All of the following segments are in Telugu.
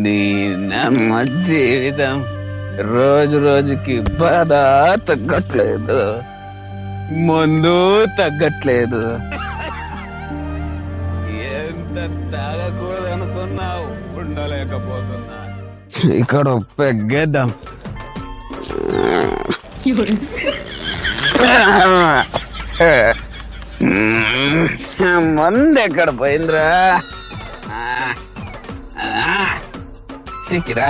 నీ నమ్మ జీవితం రోజు రోజుకి బాధ తగ్గట్లేదు, మందు తగ్గట్లేదు. ఎంత తాగకూడదనుకున్నావు, ఉండలేకపోతున్నా. ఇక్కడ పెగ్గేద్దాం. మందు ఎక్కడ పోయిందిరా? సిక్కిరా.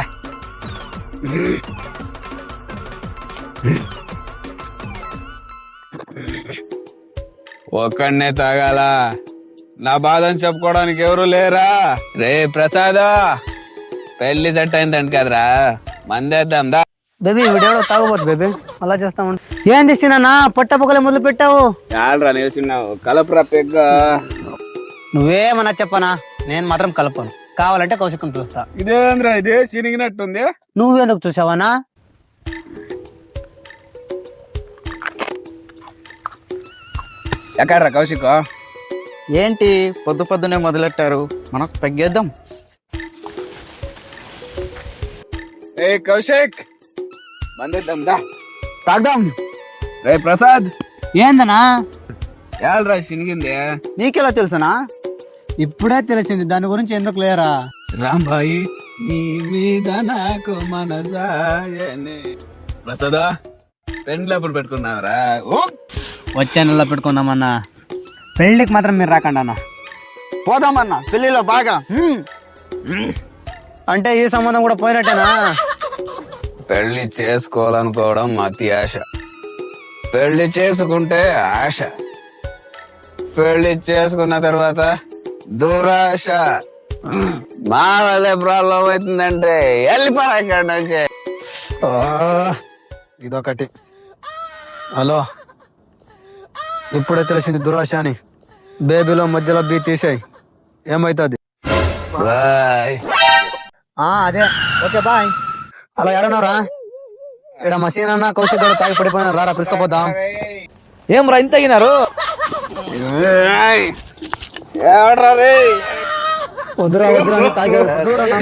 ఒక్కడనే తాగాల? నా బాధని చెప్పుకోవడానికి ఎవరు లేరా? రే ప్రసాద్, పెళ్లి సెట్ అయిందంట కదరా, మందేద్దాం దా. బేబీ వీడెవడో తాగబోతు బేబీ, అలా చేస్తామంట. ఏం తీసినా పొట్ట పొగలే మొదలు పెట్టావు? చాలరా నిలిచిన్నావు, కలపరా పెగ్గ. నువ్వేమన్నా చెప్పనా, నేను మాత్రం కలపను. కావాలంటే కౌశికం చూస్తా. ఇదేంద్రా ఇదే చినిగినట్టుంది. నువ్వెందుకు చూసావనా? ఎక్కడ్రా కౌశిక్? ఏంటి పొద్దు పొద్దునే మొదలెట్టారు? మనకు పెగ్గేద్దాం. ఏ కౌశిక్, మందేద్దాం దా. తాగుదాం. రే ప్రసాద్, ఏందనా? ఏళ్ళరా చినిగింది? నీకెలా తెలుసనా? ఇప్పుడే తెలిసింది, దాని గురించి ఎందుకు లేరా? రాంబాయి నీ మీద నాకు మనసాయనే. ప్రసాదా, పెండ్లు ఎప్పుడు పెట్టుకున్నావురా? వచ్చే నెలలో పెట్టుకున్నామన్నా. పెళ్లికి మాత్రం మీరు రాకండి అన్న. పోదామన్నా పెళ్లిలో బాగా. అంటే ఈ సంబంధం కూడా పోయినట్టేనా? పెళ్లి చేసుకోవాలనుకోవడం అతి ఆశ, పెళ్లి చేసుకుంటే ఆశ, పెళ్లి చేసుకున్న తర్వాత దురాశ. మా వాళ్ళే ప్రాబ్లం అవుతుందంటే వెళ్ళిపోరా ఇక్కడ నుంచి. ఇదొకటి. హలో, ఇప్పుడే తెలిసింది దురాశ అని. బేబీలో మధ్యలో బీ తీసేయి, ఏమైతుంది? బాయ్. అదే ఓకే బాయ్. అలా ఎడనరా? ఇక్కడ మసీన్ అన్న కౌశిక్ గారు తాగి పడిపోయినా, రారా పిలుచుకోపోదాం. ఏం రా ఇంత అయినారు? వద్దురా వద్దురా తాగి చూడరా.